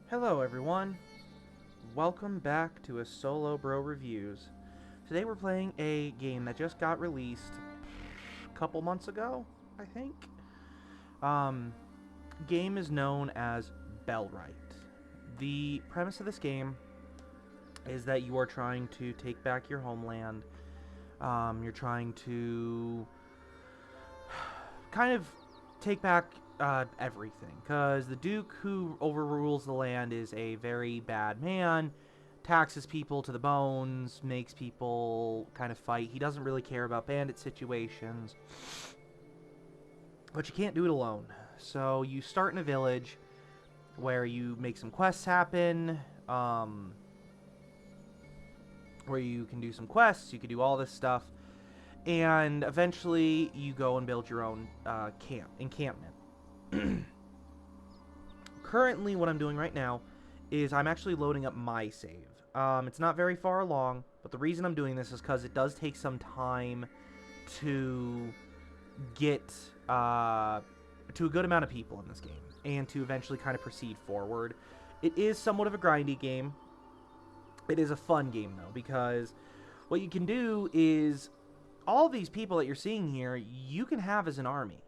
Hello everyone, welcome back to a Solo Bro Reviews. Today we're playing a game that just got released a couple months ago, I think. Game is known as Bellwright. The premise of this game is that you are trying to take back your homeland. You're trying to kind of take back everything, because the Duke who overrules the land is a very bad man, taxes people to the bones, makes people kind of fight. He doesn't really care about bandit situations, but you can't do it alone. So you start in a village where you make some quests happen, where you can do some quests, you can do all this stuff, and eventually you go and build your own encampment. Currently, what I'm doing right now is I'm actually loading up my save. It's not very far along, but the reason I'm doing this is because it does take some time to get to a good amount of people in this game, and to eventually kind of proceed forward. It is somewhat of a grindy game. It is a fun game, though, because what you can do is all these people that you're seeing here, you can have as an army.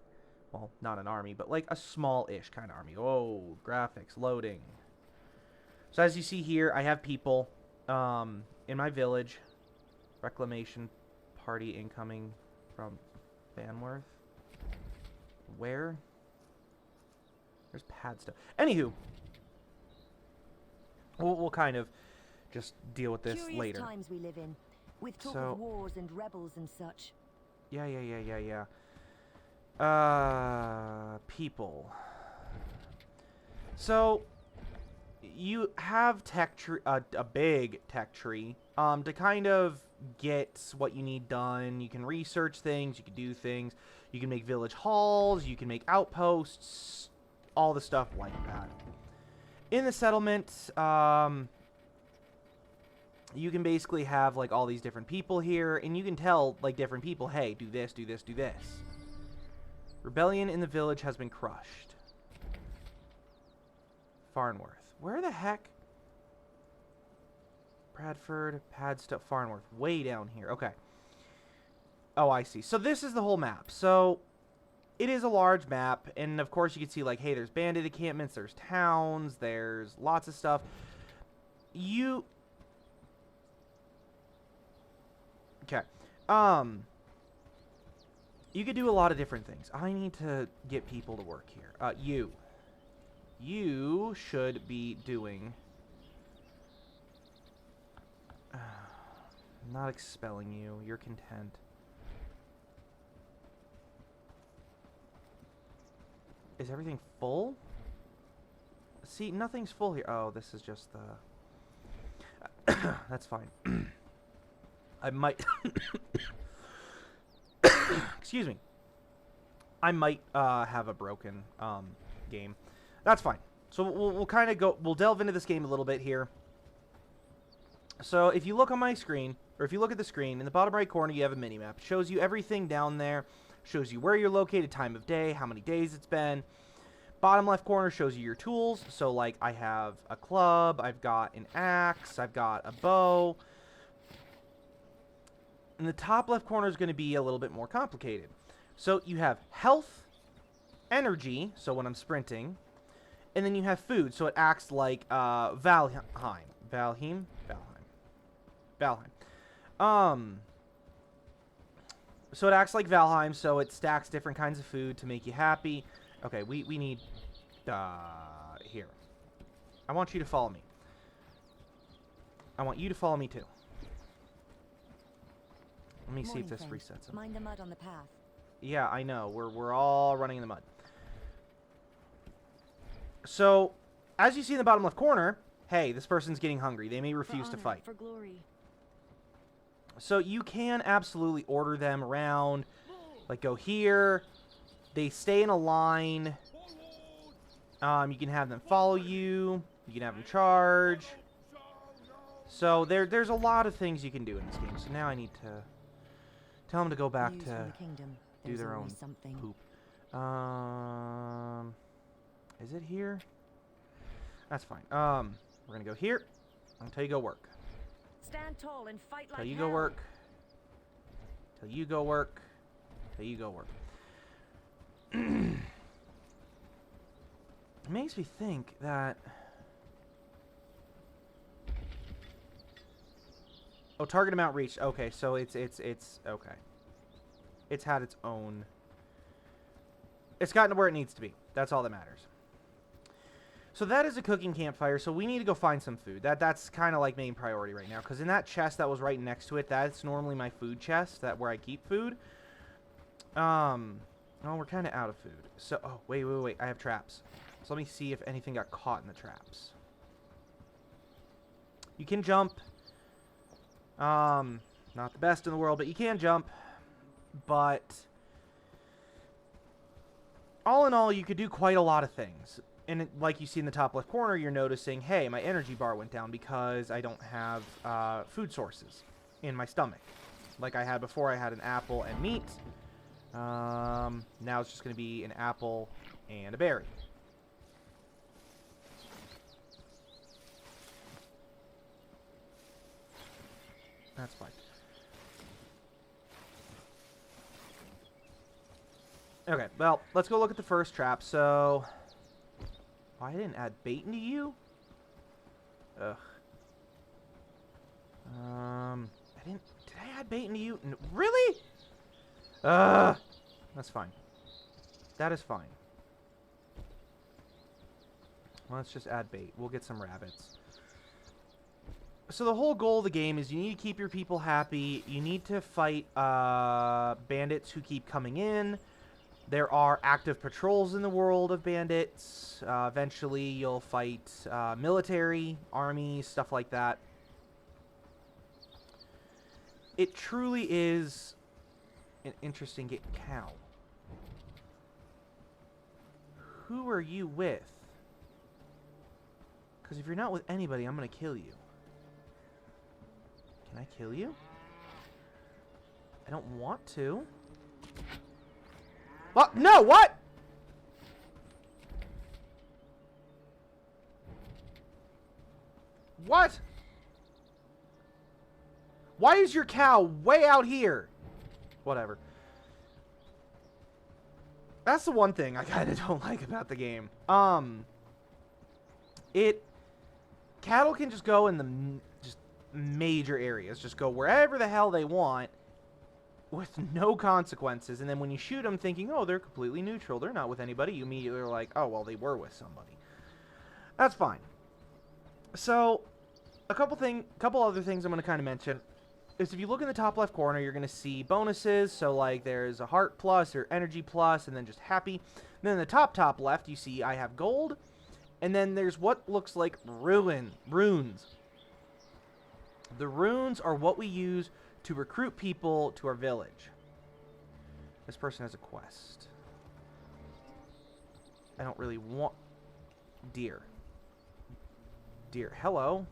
Well, not an army, but like a small-ish kind of army. Oh, graphics, loading. So as you see here, I have people in my village. Reclamation party incoming from Banworth. Where? There's pad stuff. Anywho, we'll kind of just deal with this Curious later. Times we live in, with talk of wars and rebels and such. Yeah. People. So, you have tech tree, a big tech tree, to kind of get what you need done. You can research things, you can do things, you can make village halls, you can make outposts, all the stuff like that. In the settlement, you can basically have like all these different people here, and you can tell like different people, hey, do this, do this, do this. Rebellion in the village has been crushed. Farnworth. Where the heck? Bradford, Padstow, Farnworth. Way down here. Okay. Oh, I see. So this is the whole map. So it is a large map, and of course you can see like, hey, there's bandit encampments, there's towns, there's lots of stuff. Okay. You could do a lot of different things. I need to get people to work here. You should be doing... not expelling you. You're content. Is everything full? See, nothing's full here. Oh, this is just the... That's fine. I might... Excuse me. I might have a broken game. That's fine. So we'll kind of go... We'll delve into this game a little bit here. So if you look on my screen, or if you look at the screen, in the bottom right corner you have a mini-map. It shows you everything down there. Shows you where you're located, time of day, how many days it's been. Bottom left corner shows you your tools. So like I have a club, I've got an axe, I've got a bow. And the top left corner is going to be a little bit more complicated. So you have health, energy, so when I'm sprinting, and then you have food, so it acts like Valheim. So it acts like Valheim, so it stacks different kinds of food to make you happy. Okay, we need here. I want you to follow me. I want you to follow me too. Let me see if this resets them. Mind the mud on the path. Yeah, I know. We're all running in the mud. So, as you see in the bottom left corner, hey, this person's getting hungry. They may refuse to fight. For glory. So you can absolutely order them around. Like, go here. They stay in a line. You can have them follow you. You can have them charge. So there's a lot of things you can do in this game. So now I need to tell them to go back to do their own poop. Is it here? That's fine. We're gonna go here. Until you go work. Stand tall and fight like Till you hell. go work. Till you go work. Till you go work. It makes me think that... Oh, target amount reached. Okay, so it's okay. It's had its own... It's gotten to where it needs to be. That's all that matters. So that is a cooking campfire, so we need to go find some food. That's kind of like main priority right now, because in that chest that was right next to it, that's normally my food chest, where I keep food. Oh, we're kind of out of food. So, oh, wait, I have traps. So let me see if anything got caught in the traps. You can jump. Not the best in the world, but you can jump. But all in all, you could do quite a lot of things. And like you see in the top left corner, you're noticing, hey, my energy bar went down because I don't have food sources in my stomach. Like I had before, I had an apple and meat. Now it's just going to be an apple and a berry. That's fine. Okay, well, let's go look at the first trap. So, oh, I didn't add bait into you? Ugh. I didn't... Did I add bait into you? Really? That's fine. That is fine. Let's just add bait. We'll get some rabbits. So the whole goal of the game is you need to keep your people happy. You need to fight bandits who keep coming in. There are active patrols in the world of bandits. Eventually you'll fight military, army, stuff like that. It truly is an interesting game. Cow. Who are you with? Because if you're not with anybody, I'm going to kill you. Can I kill you? I don't want to. What? No, what? What? Why is your cow way out here? Whatever. That's the one thing I kind of don't like about the game. Cattle can just go in the just major areas, just go wherever the hell they want with no consequences, and then when you shoot them thinking, oh, they're completely neutral, they're not with anybody, you immediately are like, oh, well, they were with somebody. That's fine. So, a couple other things I'm going to kind of mention is if you look in the top left corner, you're going to see bonuses. So, like, there's a heart plus or energy plus, and then just happy. And then in the top left, you see I have gold. And then there's what looks like runes. The runes are what we use to recruit people to our village. This person has a quest. I don't really want... Deer. Deer. Hello.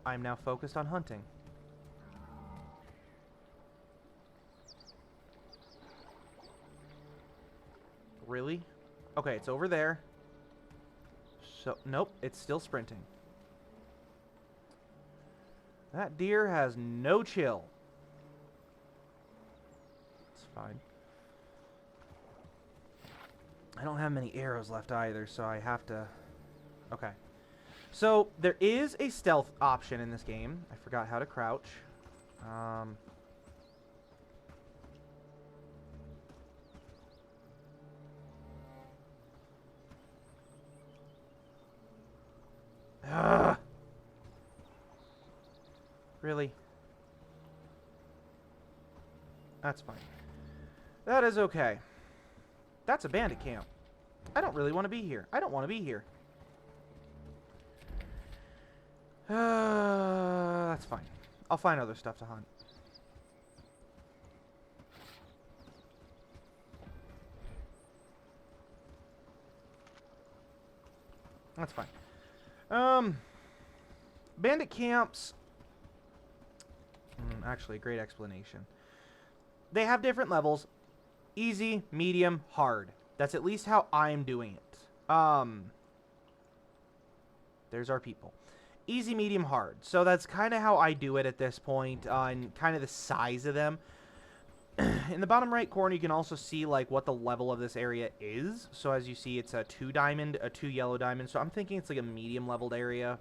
I'm now focused on hunting. Really? Okay, it's over there. So, nope, it's still sprinting. That deer has no chill. It's fine. I don't have many arrows left either, so I have to... Okay. So, there is a stealth option in this game. I forgot how to crouch. Really? That's fine. That is okay. That's a bandit camp. I don't really want to be here. I don't want to be here. That's fine. I'll find other stuff to hunt. That's fine. Bandit camps... actually, great explanation. They have different levels. Easy, medium, hard. That's at least how I'm doing it. There's our people. Easy, medium, hard. So that's kind of how I do it at this point, and kind of the size of them. In the bottom right corner, you can also see like what the level of this area is. So as you see, it's a 2 diamond, a 2 yellow diamond. So I'm thinking it's like a medium leveled area.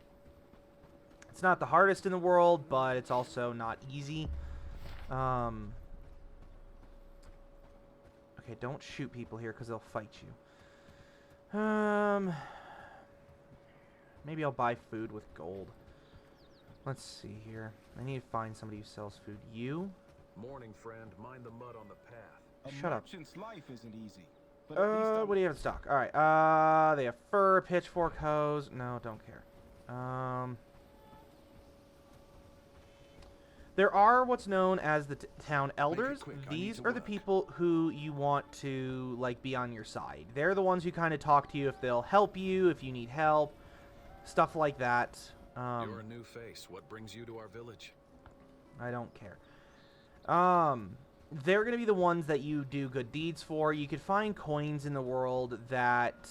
It's not the hardest in the world, but it's also not easy. Okay, don't shoot people here because they'll fight you. Maybe I'll buy food with gold. Let's see here. I need to find somebody who sells food. You? Morning, friend. Mind the mud on the path. Shut up. Merchant's life isn't easy. What do you have in stock? Alright, they have fur, pitchfork, hose. No, don't care. There are what's known as the town elders. These are the people who you want to, like, be on your side. They're the ones who kind of talk to you if they'll help you, if you need help, stuff like that. You're a new face. What brings you to our village? I don't care. They're going to be the ones that you do good deeds for. You could find coins in the world that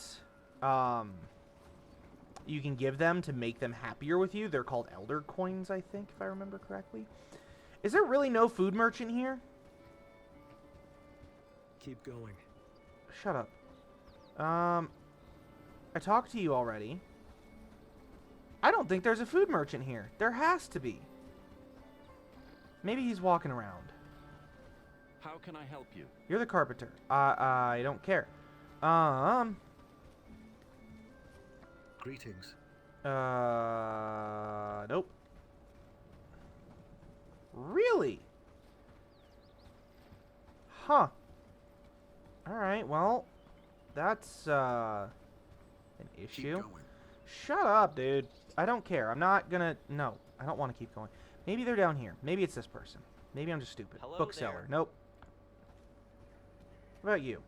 you can give them to make them happier with you. They're called elder coins, I think, if I remember correctly. Is there really no food merchant here? Keep going. Shut up. I talked to you already. I don't think there's a food merchant here. There has to be. Maybe he's walking around. How can I help you? You're the carpenter. I don't care. Greetings. Nope. Really? Huh. Alright, well, that's, an issue. Keep going. Shut up, dude. I don't care. I'm not gonna... No, I don't want to keep going. Maybe they're down here. Maybe it's this person. Maybe I'm just stupid. Hello Bookseller. there. Nope. What about you?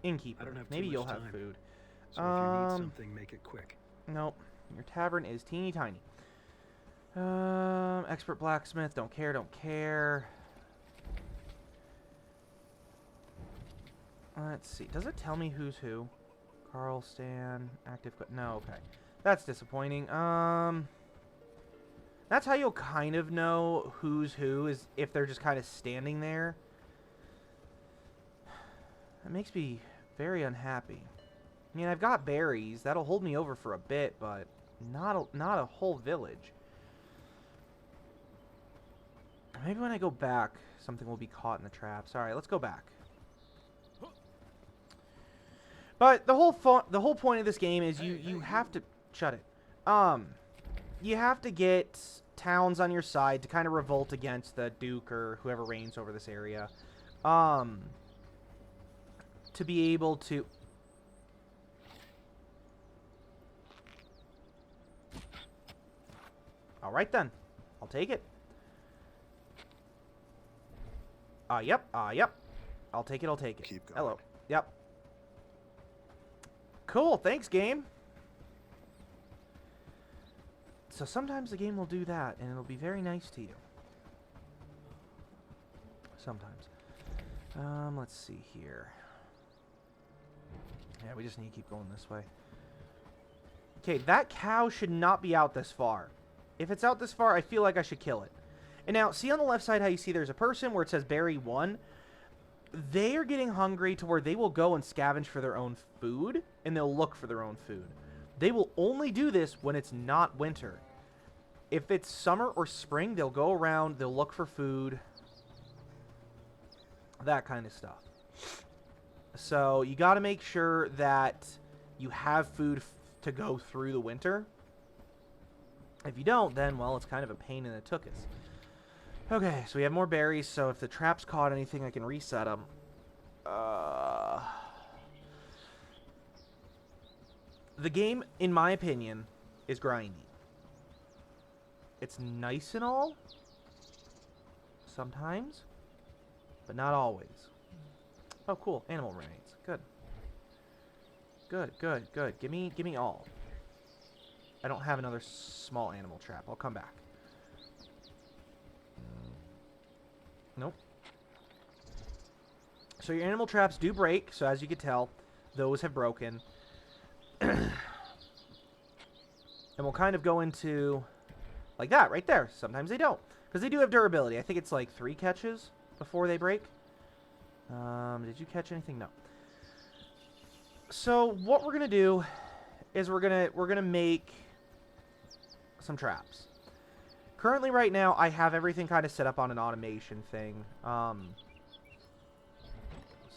Innkeeper. I don't have too Maybe much you'll have time. food. So if you need something, make it quick. Nope. Your tavern is teeny tiny. Expert blacksmith. Don't care. Don't care. Let's see. Does it tell me who's who? Carl, Stan, active. No, okay. That's disappointing. That's how you'll kind of know who's who, is if they're just kind of standing there. That makes me very unhappy. I mean, I've got berries. That'll hold me over for a bit, but not a whole village. Maybe when I go back, something will be caught in the traps. All right, let's go back. But the whole point of this game is you have to shut it. You have to get towns on your side to kind of revolt against the Duke or whoever reigns over this area. To be able to... Alright then. I'll take it. Yep. Yep. I'll take it, I'll take it. Keep going. Hello. Yep. Cool, thanks, game. So sometimes the game will do that, and it'll be very nice to you. Sometimes. Let's see here. Yeah, we just need to keep going this way. Okay, that cow should not be out this far. If it's out this far, I feel like I should kill it. And now, see on the left side how you see there's a person where it says berry 1? They are getting hungry to where they will go and scavenge for their own food, and they'll look for their own food. They will only do this when it's not winter. If it's summer or spring, they'll go around, they'll look for food, that kind of stuff. So you got to make sure that you have food to go through the winter. If you don't, then, well, it's kind of a pain in the tuchus. Okay, so we have more berries, so if the trap's caught anything, I can reset them. The game, in my opinion, is grindy. It's nice and all, sometimes, but not always. Oh, cool, animal remains. Good. Good, good, good. Give me all. I don't have another small animal trap. I'll come back. Nope. So your animal traps do break, so as you can tell, those have broken. And we'll kind of go into like that right there. Sometimes they don't, because they do have durability. I think it's like 3 catches before they break. Did you catch anything? No. So what we're gonna do is we're gonna make some traps. Currently, right now, I have everything kind of set up on an automation thing. So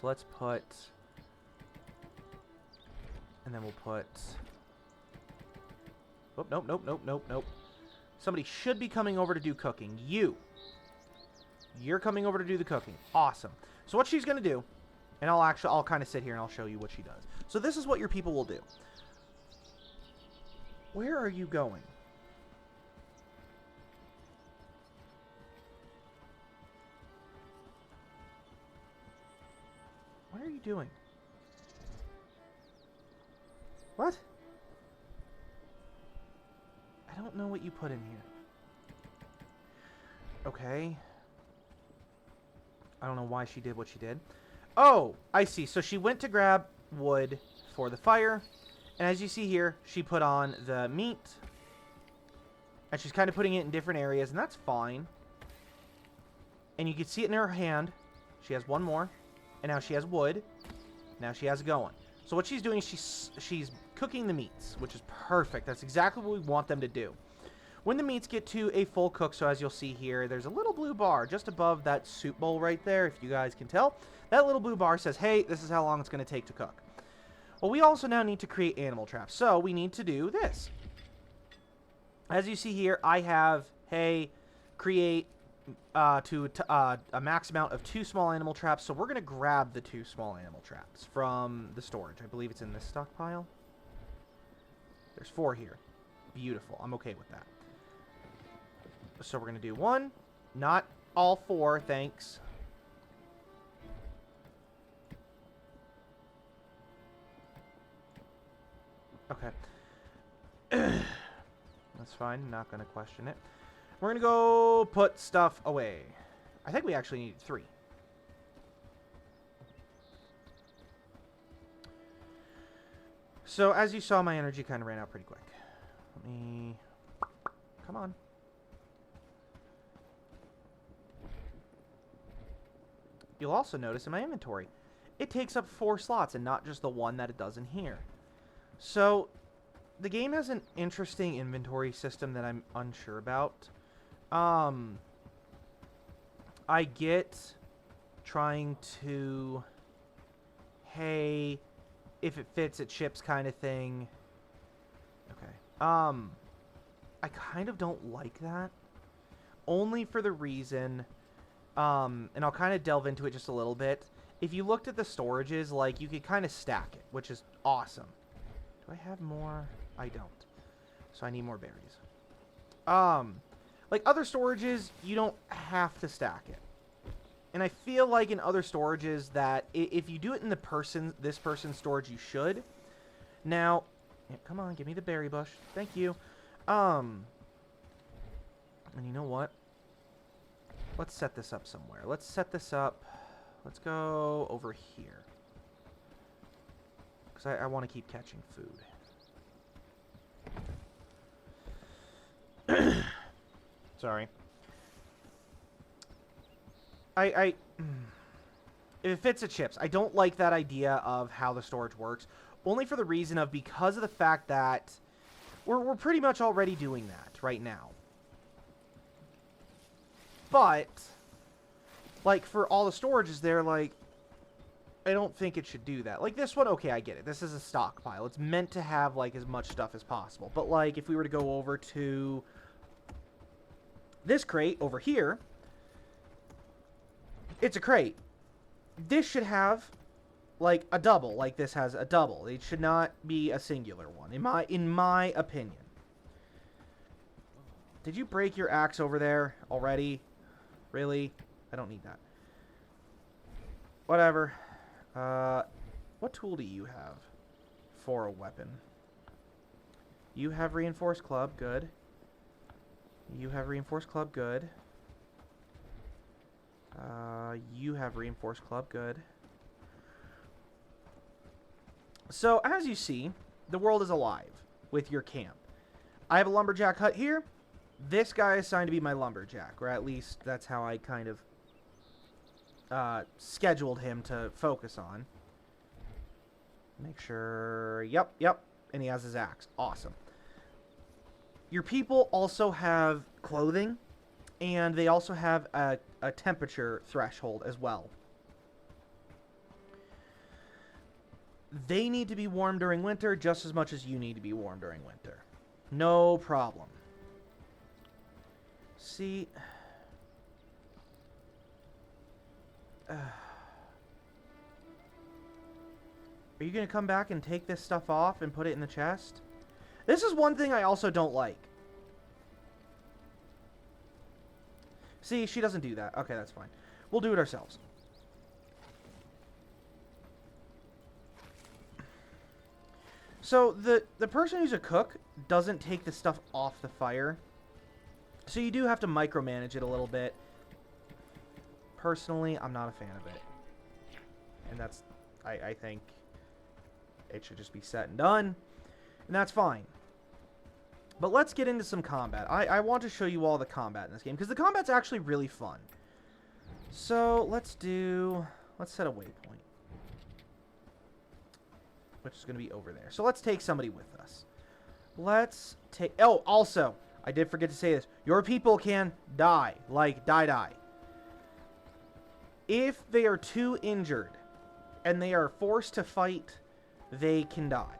let's put, and then we'll put. Oh, nope, nope, nope, nope, nope. Somebody should be coming over to do cooking. You're coming over to do the cooking. Awesome. So what she's going to do, and I'll kind of sit here and I'll show you what she does. So this is what your people will do. Where are you going? What are you doing? What? I don't know what you put in here. Okay. I don't know why she did what she did. Oh, I see. So she went to grab wood for the fire. And as you see here, she put on the meat. And she's kind of putting it in different areas, and that's fine. And you can see it in her hand. She has one more. And now she has wood. Now she has it going. So what she's doing is she's cooking the meats, which is perfect. That's exactly what we want them to do. When the meats get to a full cook, so as you'll see here, there's a little blue bar just above that soup bowl right there, if you guys can tell. That little blue bar says, hey, this is how long it's going to take to cook. Well, we also now need to create animal traps, so we need to do this. As you see here, I have, hey, create a max amount of 2 small animal traps, so we're going to grab the 2 small animal traps from the storage. I believe it's in this stockpile. There's 4 here. Beautiful. I'm okay with that. So we're going to do 1. Not all 4, thanks. Okay. That's fine. Not going to question it. We're going to go put stuff away. I think we actually need 3. So, as you saw, my energy kind of ran out pretty quick. Let me... Come on. You'll also notice in my inventory, it takes up 4 slots and not just the 1 that it does in here. So, the game has an interesting inventory system that I'm unsure about. I get trying to, hey, if it fits, it ships kind of thing. Okay. I kind of don't like that. Only for the reason, and I'll kind of delve into it just a little bit. If you looked at the storages, like, you could kind of stack it, which is awesome. Do I have more? I don't. So I need more berries. Like other storages, you don't have to stack it. And I feel like in other storages that if you do it in this person's storage, you should. Now, yeah, come on, give me the berry bush. Thank you. And you know what? Let's set this up somewhere. Let's set this up. Let's go over here. Because I want to keep catching food. Sorry. If it fits, it ships. I don't like that idea of how the storage works. Only for the reason of because of the fact that we're pretty much already doing that right now. But, like, for all the storages there, like, I don't think it should do that. Like, this one, okay, I get it. This is a stockpile. It's meant to have, like, as much stuff as possible. But, like, if we were to go over to this crate over here, it's a crate. This should have, like, a double. Like, this has a double. It should not be a singular one, in my opinion. Did you break your axe over there already? Really? I don't need that. Whatever. What tool do you have for a weapon? You have reinforced club. Good. You have reinforced club. Good. You have reinforced club. Good. So, as you see, the world is alive with your camp. I have a lumberjack hut here. This guy is assigned to be my lumberjack, or at least that's how I kind of scheduled him to focus on. Make sure... Yep. And he has his axe. Awesome. Your people also have clothing, and they also have a temperature threshold as well. They need to be warm during winter just as much as you need to be warm during winter. No problem. See... Are you going to come back and take this stuff off and put it in the chest? This is one thing I also don't like. See, she doesn't do that. Okay, that's fine. We'll do it ourselves. So, the person who's a cook doesn't take the stuff off the fire. So you do have to micromanage it a little bit. Personally, I'm not a fan of it. And that's, I think... It should just be set and done. And that's fine. But let's get into some combat. I want to show you all the combat in this game, because the combat's actually really fun. So, let's set a waypoint. Which is going to be over there. So let's take somebody with us. Let's take... Oh, also, I did forget to say this. Your people can die. Like, die. If they are too injured, and they are forced to fight... they can die.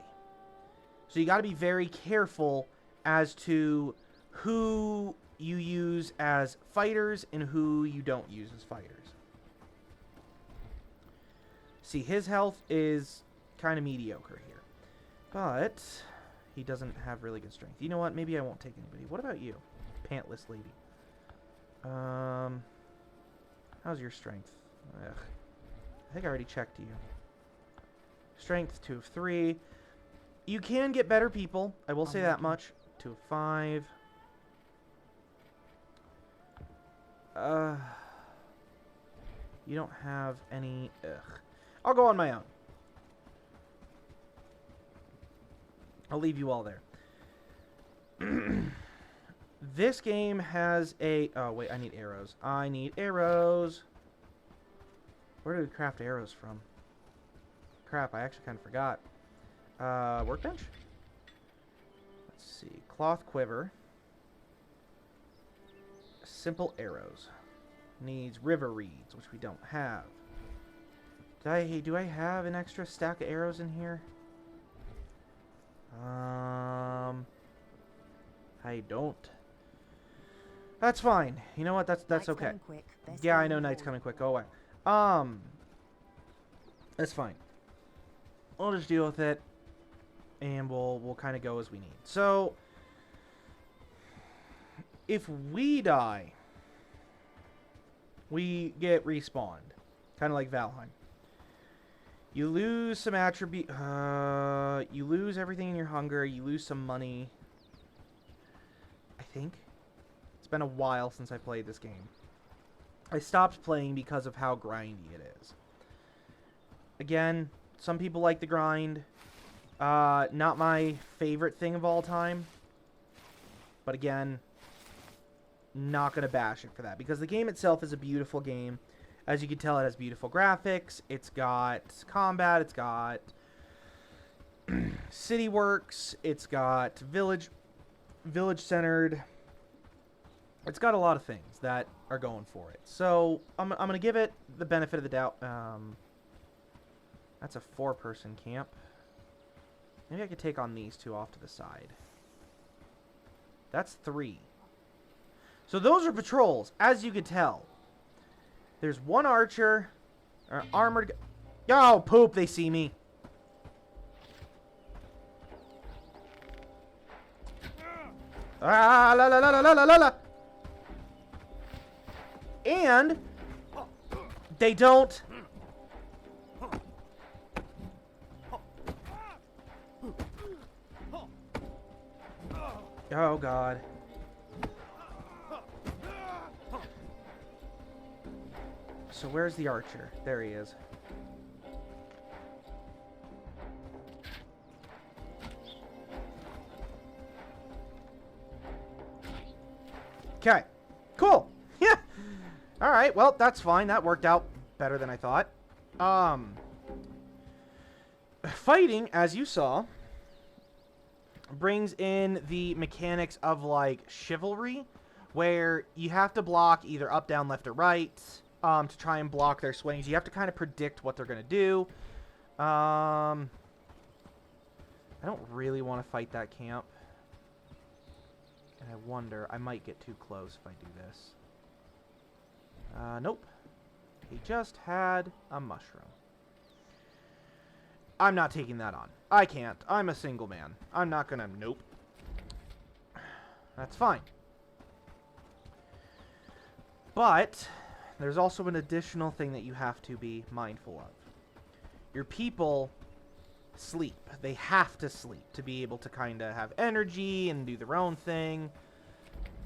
So you got to be very careful as to who you use as fighters and who you don't use as fighters. See, his health is kind of mediocre here. But he doesn't have really good strength. You know what? Maybe I won't take anybody. What about you? Pantless lady. How's your strength? Ugh. I think I already checked you. Strength 2 of 3. You can get better people. I will say that much. 2 of 5. You don't have any... Ugh. I'll go on my own. I'll leave you all there. This game has a... Oh, wait. I need arrows. I need arrows. Where do we craft arrows from? Crap, I actually kind of forgot. Workbench? Let's see. Cloth quiver. Simple arrows. Needs river reeds, which we don't have. Do I have an extra stack of arrows in here? I don't. That's fine. You know what? That's okay. Yeah, I know night's coming quick. Go away. That's fine. We'll just deal with it, and we'll kind of go as we need. So, if we die, we get respawned, kind of like Valheim. You lose some attribute. You lose everything in your hunger. You lose some money. I think it's been a while since I played this game. I stopped playing because of how grindy it is. Again. Some people like the grind. Not my favorite thing of all time. But again, not going to bash it for that. Because the game itself is a beautiful game. As you can tell, it has beautiful graphics. It's got combat. It's got city works. It's got village-centered. It's got a lot of things that are going for it. So, I'm going to give it the benefit of the doubt. That's a 4-person camp. Maybe I could take on these two off to the side. That's 3. So those are patrols, as you could tell. There's one archer, or armored... Oh, poop, they see me. Ah, la la la la la la la. And they don't... Oh, God. So where's the archer? There he is. Okay. Cool. Yeah. Alright, well, that's fine. That worked out better than I thought. Fighting, as you saw, brings in the mechanics of, like, chivalry, where you have to block either up, down, left, or right to try and block their swings. You have to kind of predict what they're going to do. I don't really want to fight that camp. And I wonder, I might get too close if I do this. Nope. He just had a mushroom. I'm not taking that on. I can't. I'm a single man. I'm not gonna... Nope. That's fine. But there's also an additional thing that you have to be mindful of. Your people sleep. They have to sleep to be able to kind of have energy and do their own thing.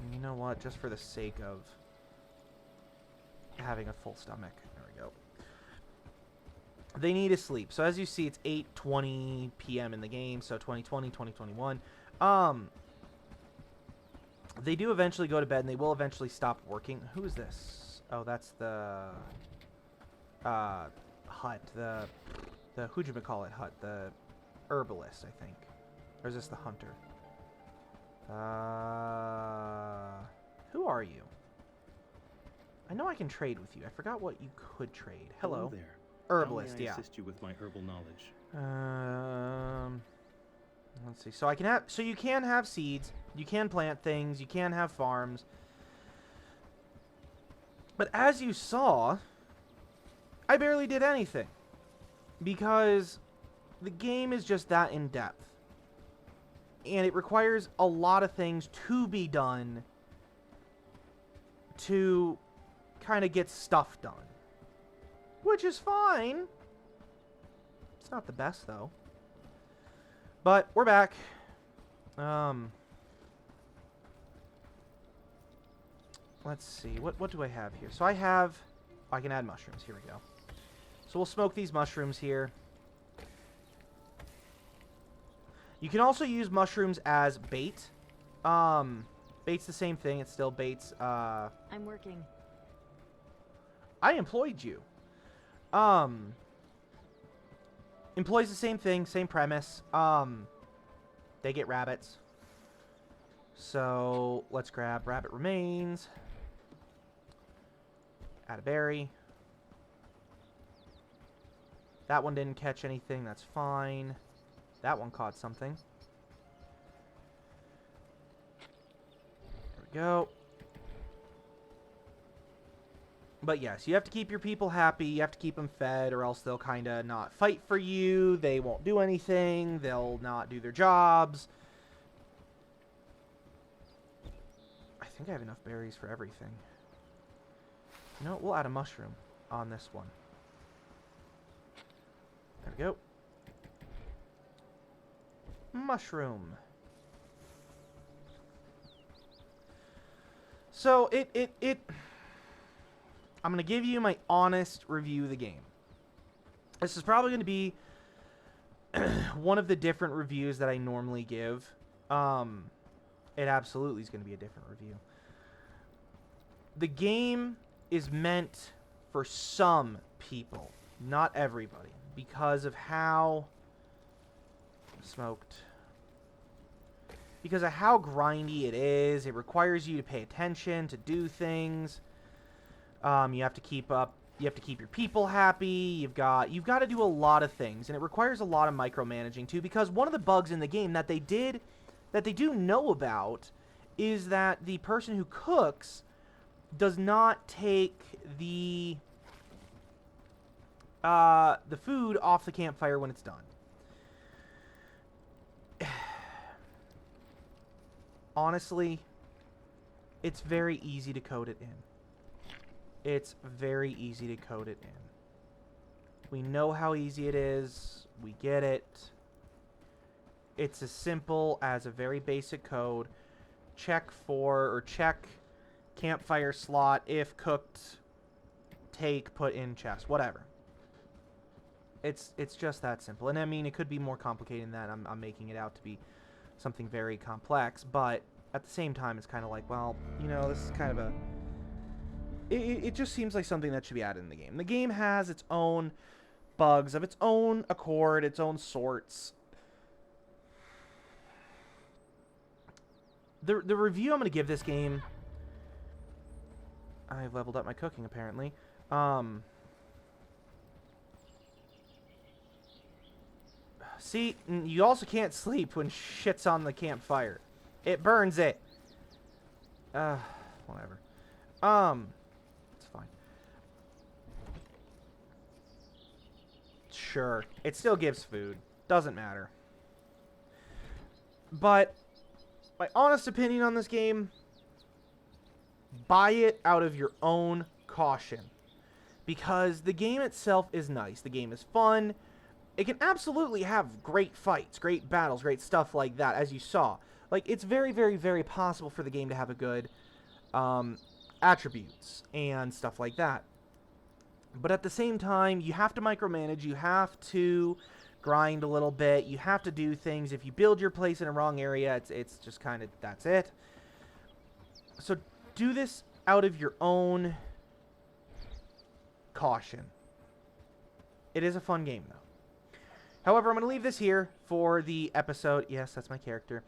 And you know what? Just for the sake of having a full stomach. There we go. They need to sleep. So as you see, it's 8:20 p.m. in the game. So 2020, 2021. They do eventually go to bed, and they will eventually stop working. Who is this? Oh, that's the hut. The who'd-you-call-it hut? The herbalist, I think. Or is this the hunter? Who are you? I know I can trade with you. I forgot what you could trade. Hello there. Herbalist, How may I yeah. assist you with my herbal knowledge? Let's see. So I can have. So you can have seeds. You can plant things. You can have farms. But as you saw, I barely did anything because the game is just that in depth, and it requires a lot of things to be done to kind of get stuff done. Which is fine. It's not the best, though. But we're back. Let's see. What do I have here? So I can add mushrooms. Here we go. So we'll smoke these mushrooms here. You can also use mushrooms as bait. Bait's the same thing. It's still bait's. I'm working. I employed you. Employs the same thing, same premise. They get rabbits. So let's grab rabbit remains. Add a berry. That one didn't catch anything. That's fine. That one caught something. There we go. But yes, you have to keep your people happy. You have to keep them fed, or else they'll kind of not fight for you. They won't do anything. They'll not do their jobs. I think I have enough berries for everything. You know what? We'll add a mushroom on this one. There we go. Mushroom. So, I'm going to give you my honest review of the game. This is probably going to be one of the different reviews that I normally give. It absolutely is going to be a different review. The game is meant for some people, not everybody, because of how smoked. Because of how grindy it is. It requires you to pay attention, to do things. You have to keep up. You have to keep your people happy. You've got to do a lot of things, and it requires a lot of micromanaging too. Because one of the bugs in the game that they do know about is that the person who cooks does not take the food off the campfire when it's done. Honestly, it's very easy to code it in. It's very easy to code it in. We know how easy it is. We get it. It's as simple as a very basic code. Check campfire slot, if cooked, take, put in chest, whatever. It's just that simple. And I mean, it could be more complicated than that. I'm making it out to be something very complex, but at the same time, it's kind of like, well, you know, this is kind of a... It just seems like something that should be added in the game. The game has its own bugs of its own accord, its own sorts. The review I'm going to give this game... I've leveled up my cooking, apparently. See, you also can't sleep when shit's on the campfire. It burns it. Whatever. It's fine. Sure. It still gives food. Doesn't matter. But my honest opinion on this game, buy it out of your own caution. Because the game itself is nice. The game is fun. It can absolutely have great fights, great battles, great stuff like that, as you saw. Like, it's very, very, very possible for the game to have a good attributes and stuff like that. But at the same time, you have to micromanage. You have to grind a little bit. You have to do things. If you build your place in a wrong area, it's just kind of, that's it. So do this out of your own caution. It is a fun game, though. However, I'm going to leave this here for the episode. Yes, that's my character.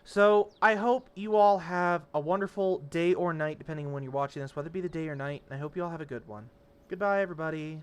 So, I hope you all have a wonderful day or night, depending on when you're watching this, whether it be the day or night. And I hope you all have a good one. Goodbye, everybody.